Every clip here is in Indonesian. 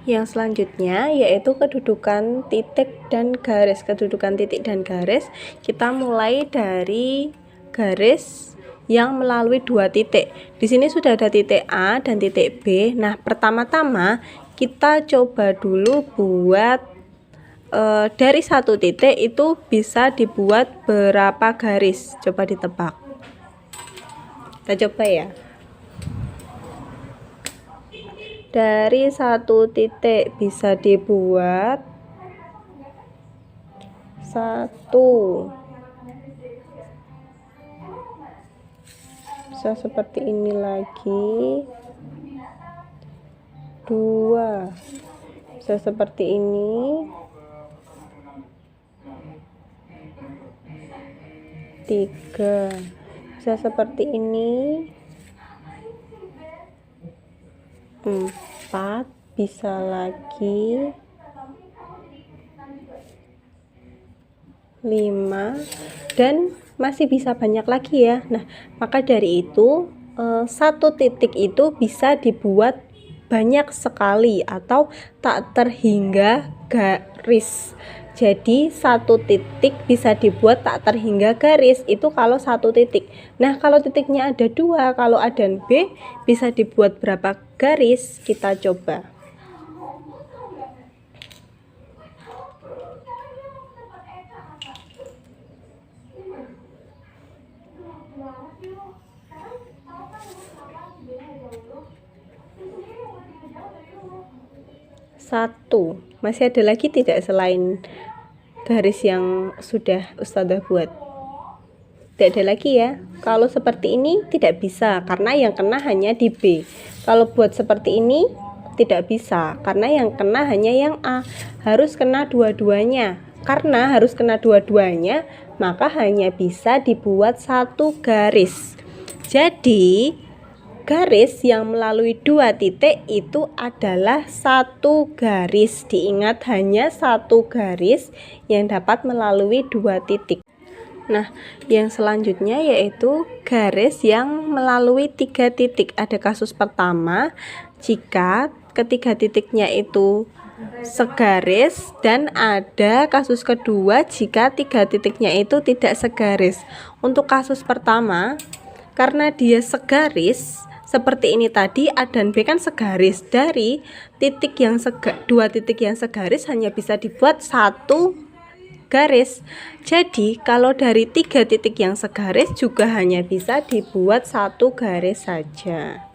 Yang selanjutnya yaitu kedudukan titik dan garis. Kedudukan titik dan garis, kita mulai dari garis yang melalui dua titik. Di sini sudah ada titik A dan titik B. Nah, pertama-tama kita coba dulu buat dari satu titik itu bisa dibuat berapa garis. Coba ditebak. Kita coba ya. Dari satu titik bisa dibuat satu, bisa seperti ini lagi, dua, bisa seperti ini, tiga, bisa seperti ini, 4, bisa lagi 5, dan masih bisa banyak lagi ya. Nah, maka dari itu satu titik itu bisa dibuat banyak sekali atau tak terhingga garis. Jadi satu titik bisa dibuat tak terhingga garis itu kalau satu titik. Nah, kalau titiknya ada dua, kalau A dan B bisa dibuat berapa garis? Kita coba. Satu. Masih ada lagi tidak selain garis yang sudah Ustazah buat? Tidak ada lagi ya. Kalau seperti ini tidak bisa karena yang kena hanya di B. Kalau buat seperti ini tidak bisa karena yang kena hanya yang A. Harus kena dua-duanya. Karena harus kena dua-duanya, maka hanya bisa dibuat satu garis. Jadi garis yang melalui dua titik itu adalah satu garis. Diingat, hanya satu garis yang dapat melalui dua titik. Nah, yang selanjutnya yaitu garis yang melalui tiga titik. Ada kasus pertama, jika ketiga titiknya itu segaris, dan ada kasus kedua jika tiga titiknya itu tidak segaris. Untuk kasus pertama, karena dia segaris seperti ini tadi, A dan B kan segaris. Dari titik yang dua titik yang segaris hanya bisa dibuat satu garis. Jadi kalau dari tiga titik yang segaris juga hanya bisa dibuat satu garis saja.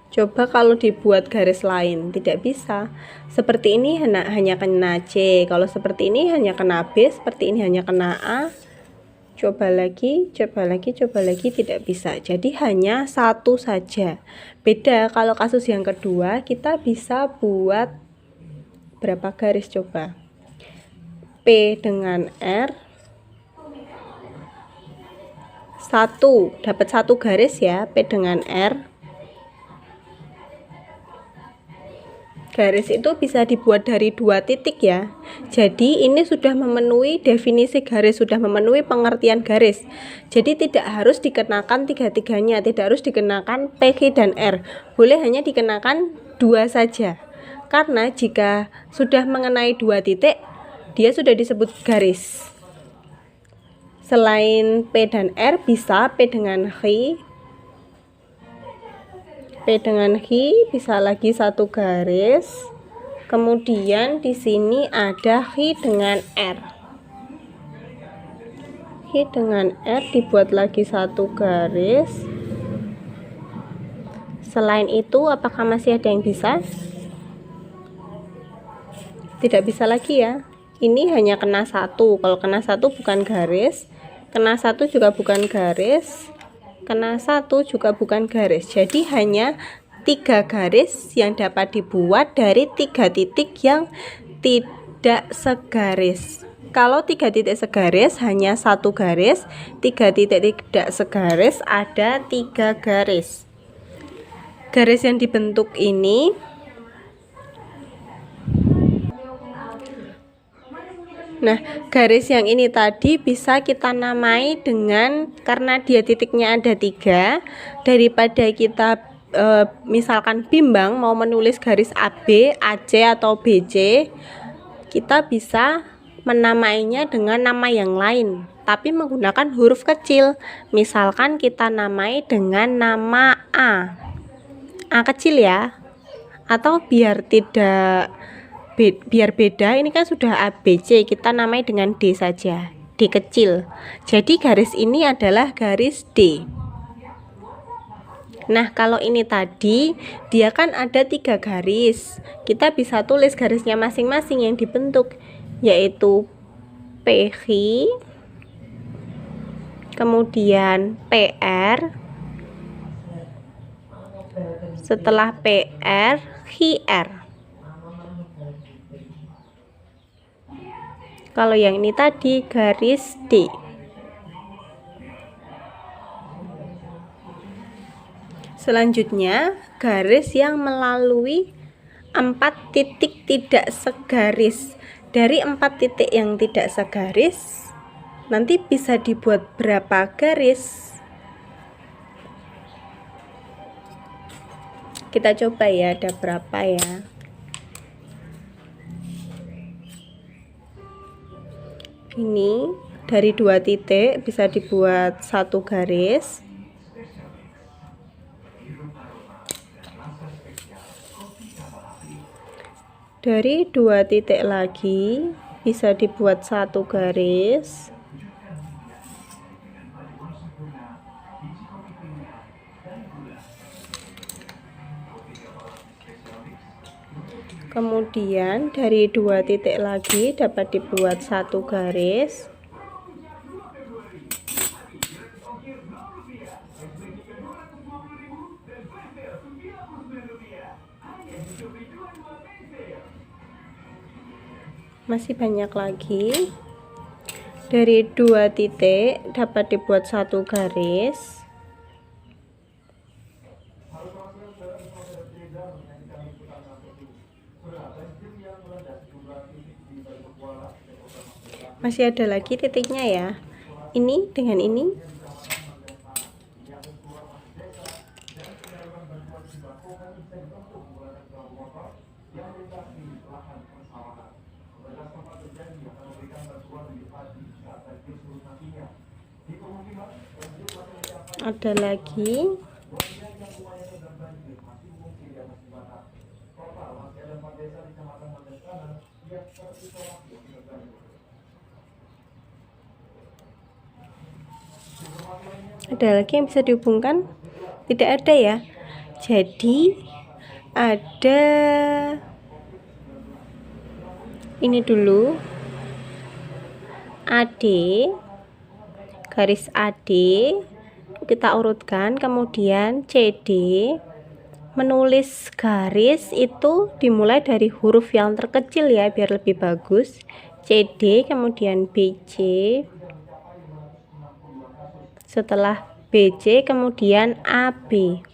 Coba kalau dibuat garis lain, tidak bisa. Seperti ini hanya kena C, kalau seperti ini hanya kena B, seperti ini hanya kena A. Coba lagi, tidak bisa. Jadi hanya satu saja. Beda kalau kasus yang kedua, kita bisa buat berapa garis coba? P dengan R, 1, dapat satu garis ya, P dengan R. Garis itu bisa dibuat dari dua titik ya. Jadi ini sudah memenuhi definisi garis, sudah memenuhi pengertian garis. Jadi tidak harus dikenakan tiga-tiganya, tidak harus dikenakan P, Q, dan R. Boleh hanya dikenakan dua saja. Karena jika sudah mengenai dua titik, dia sudah disebut garis. Selain P dan R bisa P dengan Q, P dengan Q, bisa lagi satu garis. Kemudian di sini ada Q dengan R. Q dengan R dibuat lagi satu garis. Selain itu, apakah masih ada yang bisa? Tidak bisa lagi ya. Ini hanya kena satu. Kalau kena satu bukan garis, kena satu juga bukan garis, kena satu juga bukan garis. Jadi hanya tiga garis yang dapat dibuat dari tiga titik yang tidak segaris. Kalau tiga titik segaris hanya satu garis, tiga titik tidak segaris ada tiga garis. Garis yang dibentuk ini Nah, garis yang ini tadi bisa kita namai dengan, karena dia titiknya ada 3, daripada kita misalkan bimbang mau menulis garis AB, AC atau BC, kita bisa menamainya dengan nama yang lain, tapi menggunakan huruf kecil. Misalkan kita namai dengan nama A kecil ya, atau biar beda, ini kan sudah ABC, kita namai dengan D saja, D kecil. Jadi garis ini adalah garis D. Nah, kalau ini tadi dia kan ada 3 garis, kita bisa tulis garisnya masing-masing yang dibentuk, yaitu PQ, kemudian PR, setelah PR QR. Kalau yang ini tadi garis D. Selanjutnya, garis yang melalui 4 titik tidak segaris. Dari 4 titik yang tidak segaris, nanti bisa dibuat berapa garis? Kita coba ya, ada berapa ya? Ini dari 2 titik bisa dibuat 1 garis. Dari 2 titik lagi bisa dibuat 1 garis. Kemudian dari 2 titik lagi dapat dibuat 1 garis. Masih banyak lagi. Dari 2 titik dapat dibuat 1 garis. Masih ada lagi titiknya ya. Ini dengan ini. Ada lagi. Ada lagi yang bisa dihubungkan? Tidak ada ya. Jadi ada ini dulu, AD, garis AD kita urutkan, kemudian CD. Menulis garis itu dimulai dari huruf yang terkecil ya, biar lebih bagus. CD, kemudian BC, setelah BC kemudian AB.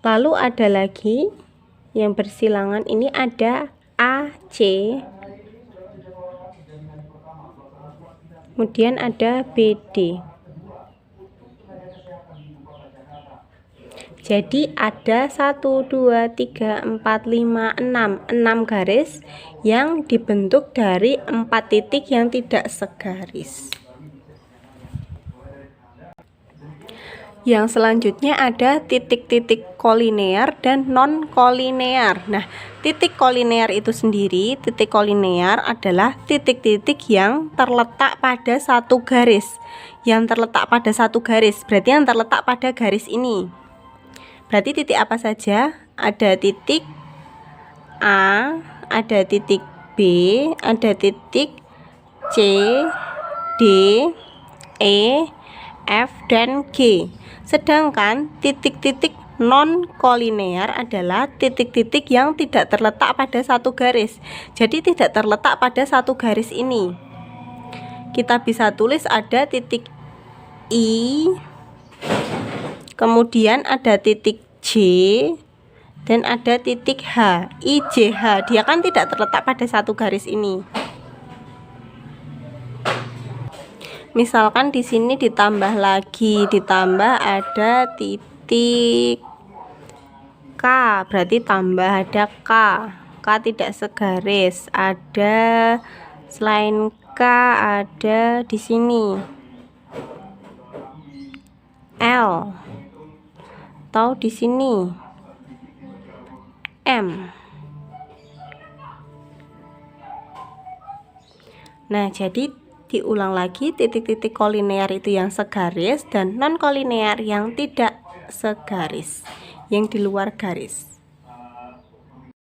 Lalu ada lagi yang bersilangan, ini ada AC, kemudian ada BD. Jadi ada 1, 2, 3, 4, 5, 6 garis yang dibentuk dari 4 titik yang tidak segaris. Yang selanjutnya ada titik-titik kolinear dan non-kolinear. Nah, titik kolinear itu sendiri, titik kolinear adalah titik-titik yang terletak pada 1 garis. Yang terletak pada 1 garis, berarti yang terletak pada garis ini. Berarti titik apa saja? Ada titik A, ada titik B, ada titik C, D, E, F, dan G. Sedangkan titik-titik non-kolinear adalah titik-titik yang tidak terletak pada 1 garis. Jadi tidak terletak pada 1 garis ini. Kita bisa tulis ada titik I, kemudian ada titik J, Dan ada titik H, IJH. Dia kan tidak terletak pada satu garis ini. Misalkan di sini ditambah lagi, ditambah ada titik K, berarti tambah ada K. K tidak segaris. Ada selain K ada di sini L, atau di sini M. Nah, jadi diulang lagi, titik-titik kolinear itu yang segaris dan non kolinear yang tidak segaris, yang di luar garis.